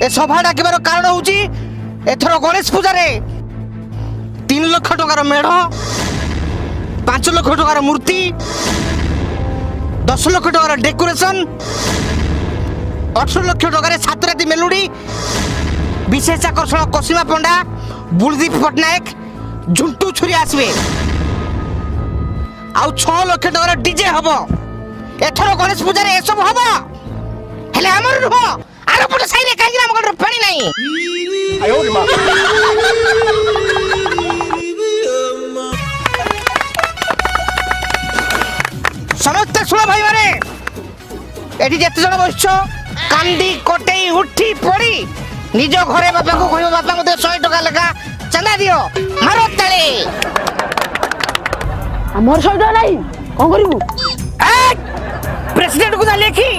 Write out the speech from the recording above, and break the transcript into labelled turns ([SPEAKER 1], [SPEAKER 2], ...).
[SPEAKER 1] ए सभा डाकिबार कारण होउची एथरो गणेश पूजा रे 3 लाख टकार मेढ़ 5 लाख टकार मूर्ति 10 लाख टकार डेकोरेशन 18 लाख टकार 7 राति मेलुडी विशेष आकर्षण कसीमा पंडा बुलदीप पटनायक झुंटू छुरी आसवे आउ 6 लाख टकार डीजे हबो एथरो गणेश पूजा रे ए सब हबो हेले हमर रुह आरो पट साइले काई ना मगर पानी नहीं आयो रे मां समस्त सुनो भाई माने एठी जेते जण बसछो कांदी कोटेई उठी पड़ी निज घरे बापा को कहबो बापा को 100 टका लगा चंदा दियो मारो तळे
[SPEAKER 2] हमर 100 टका नहीं कोन करिवु
[SPEAKER 1] प्रेसिडेंट को लेखी